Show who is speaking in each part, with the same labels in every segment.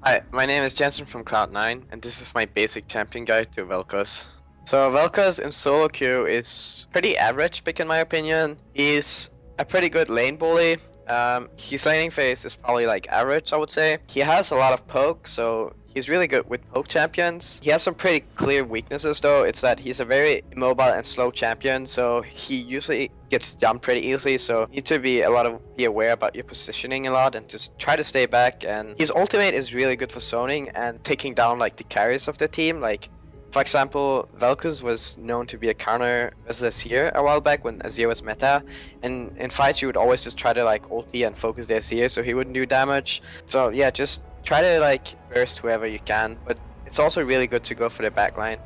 Speaker 1: Hi, my name is Jensen from Cloud9, and this is my basic champion guide to Vel'Koz. So Vel'Koz in solo queue is pretty average pick in my opinion. He's a pretty good lane bully. His laning phase is probably like average, I would say. He has a lot of poke, so he's really good with poke champions. He has some pretty clear weaknesses though. It's that he's a very immobile and slow champion, so he usually gets jumped pretty easily, so you need to be aware about your positioning a lot and just try to stay back. And his ultimate is really good for zoning and taking down like the carries of the team. Like for example, Vel'Koz was known to be a counter versus Azir a while back when Azir was meta, and in fights you would always just try to like ulti and focus the Azir so he wouldn't do damage. So yeah, just try to like burst whoever you can, but it's also really good to go for the backline.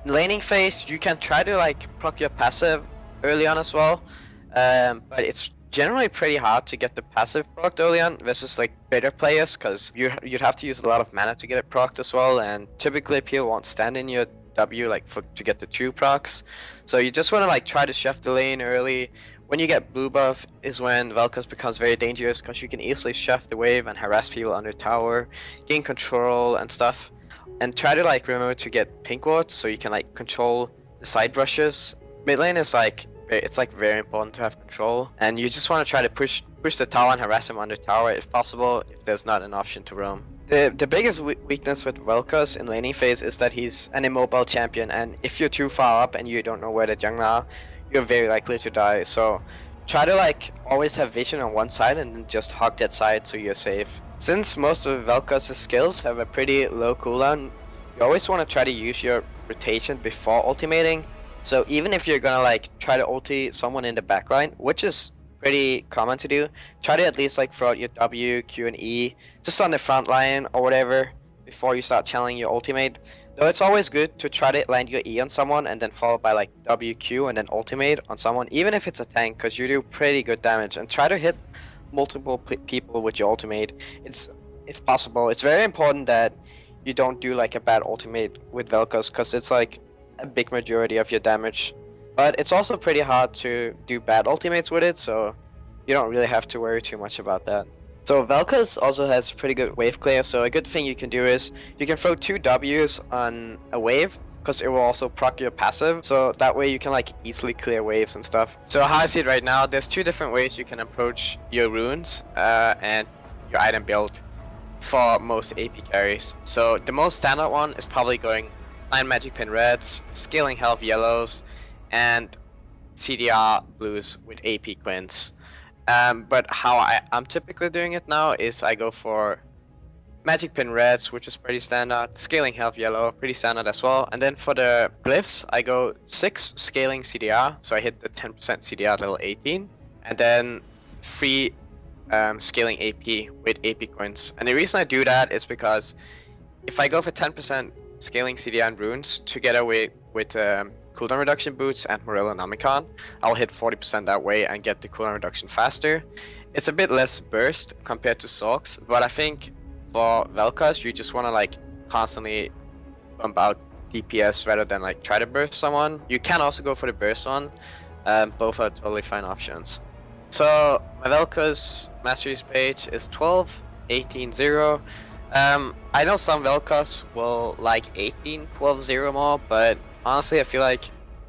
Speaker 1: In laning phase, you can try to like proc your passive early on as well, but it's generally pretty hard to get the passive procced early on versus like better players, because you'd have to use a lot of mana to get it procced as well, and typically people won't stand in your W like to get the true procs. So you just want to like try to chef the lane early. When you get blue buff is when Vel'Koz becomes very dangerous, because you can easily chef the wave and harass people under tower, gain control and stuff. And try to like remember to get pink wards so you can like control the side rushes. Mid lane is like it's like very important to have control, and you just want to try to push the tower and harass him under tower if possible, if there's not an option to roam. The biggest weakness with Vel'Koz in laning phase is that he's an immobile champion, and if you're too far up and you don't know where the jungler are, you're very likely to die. So try to like always have vision on one side and then just hog that side so you're safe. Since most of Vel'Koz's skills have a pretty low cooldown, you always want to try to use your rotation before ultimating. So even if you're gonna like try to ulti someone in the backline, which is pretty common to do, try to at least like throw out your W, Q, and E just on the front line or whatever before you start channeling your ultimate. Though it's always good to try to land your E on someone and then followed by like W, Q, and then ultimate on someone, even if it's a tank, because you do pretty good damage. And try to hit multiple people with your ultimate. If possible, it's very important that you don't do like a bad ultimate with Vel'Koz, because it's like a big majority of your damage. But it's also pretty hard to do bad ultimates with it, so you don't really have to worry too much about that. So Vel'Koz also has pretty good wave clear, so a good thing you can do is you can throw 2 Ws on a wave, because it will also proc your passive, so that way you can like easily clear waves and stuff. So how I see it right now, there's 2 different ways you can approach your runes and your item build for most AP carries. So the most standard one is probably going 9 magic pin reds, scaling health yellows, and CDR blues with AP quins. But how I'm typically doing it now is I go for magic pin reds, which is pretty standard, scaling health yellow, pretty standard as well. And then for the glyphs, I go 6 scaling CDR, so I hit the 10% CDR level 18, and then 3 scaling AP with AP coins. And the reason I do that is because if I go for 10% scaling CDR and runes together with cooldown reduction boots and Morellonomicon, I'll hit 40% that way and get the cooldown reduction faster. It's a bit less burst compared to Sorks, but I think for Vel'Koz you just want to like constantly bump out DPS rather than like try to burst someone. You can also go for the burst one, both are totally fine options. So my Vel'Koz masteries page is 12, 18, 0. I know some Vel'Koz will like 18, 12, 0 more, but honestly I feel like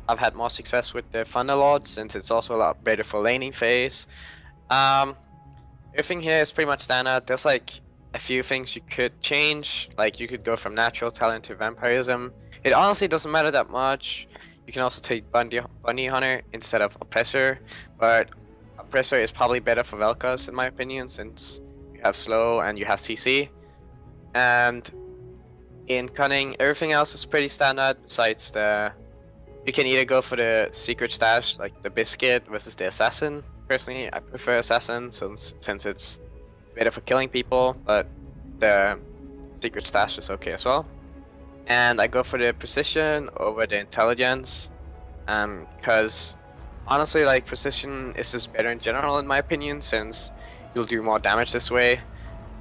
Speaker 1: I've had more success with the Thunderlord since it's also a lot better for laning phase. Everything here is pretty much standard. There's like a few things you could change, like you could go from natural talent to vampirism. It honestly doesn't matter that much. You can also take Bunny Hunter instead of Oppressor, but Oppressor is probably better for Vel'Koz in my opinion, since you have slow and you have CC. And in Cunning, everything else is pretty standard besides you can either go for the secret stash like the Biscuit versus the Assassin. Personally I prefer Assassin since it's better for killing people, but the secret stash is okay as well. And I go for the Precision over the Intelligence, because honestly like Precision is just better in general in my opinion, since you'll do more damage this way.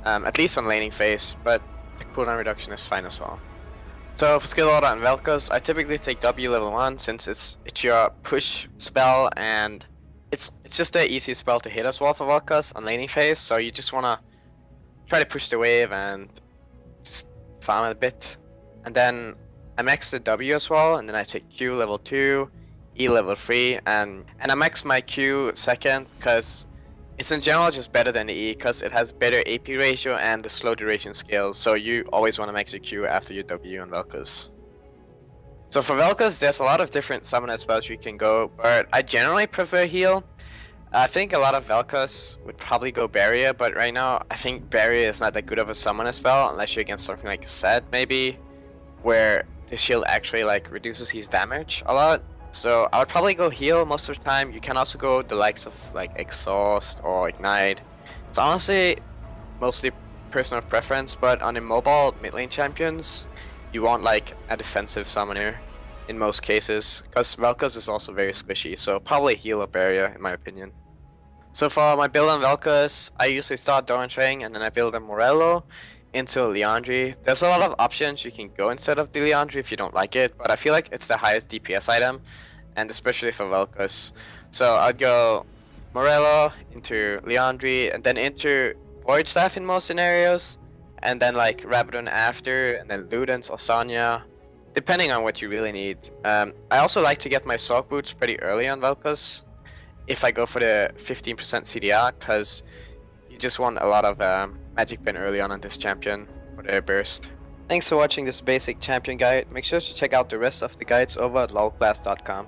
Speaker 1: At least on laning phase, but the cooldown reduction is fine as well. So for skill order on Vel'Koz, I typically take W level 1 since it's your push spell, and it's just the easiest spell to hit as well for Vel'Koz on laning phase, so you just wanna try to push the wave and just farm it a bit. And then I max the W as well, and then I take Q level 2, E level 3, and I max my Q second because it's in general just better than the E because it has better AP ratio and the slow duration scales, so you always want to max your Q after your W on Vel'Koz. So for Vel'Koz, there's a lot of different summoner spells you can go, but I generally prefer heal. I think a lot of Vel'Koz would probably go Barrier, but right now I think Barrier is not that good of a summoner spell unless you're against something like Set maybe, where the shield actually like reduces his damage a lot. So I would probably go heal most of the time. You can also go the likes of like Exhaust or Ignite. It's honestly mostly personal preference, but on immobile mid lane champions, you want like a defensive summoner in most cases, because Vel'Koz is also very squishy, so probably heal or Barrier in my opinion. So for my build on Vel'Koz, I usually start Dorantrain and then I build a Morello into Liandry. There's a lot of options you can go instead of the Liandry if you don't like it, but I feel like it's the highest DPS item, and especially for Vel'Koz. So I'd go Morello into Liandry and then into Void Staff in most scenarios, and then like Rabadon after, and then Ludens or Sonya, depending on what you really need. I also like to get my Soak Boots pretty early on Vel'Koz if I go for the 15% CDR, because you just want a lot of magic pen early on this champion for their burst. Thanks for watching this basic champion guide. Make sure to check out the rest of the guides over at lolclass.com.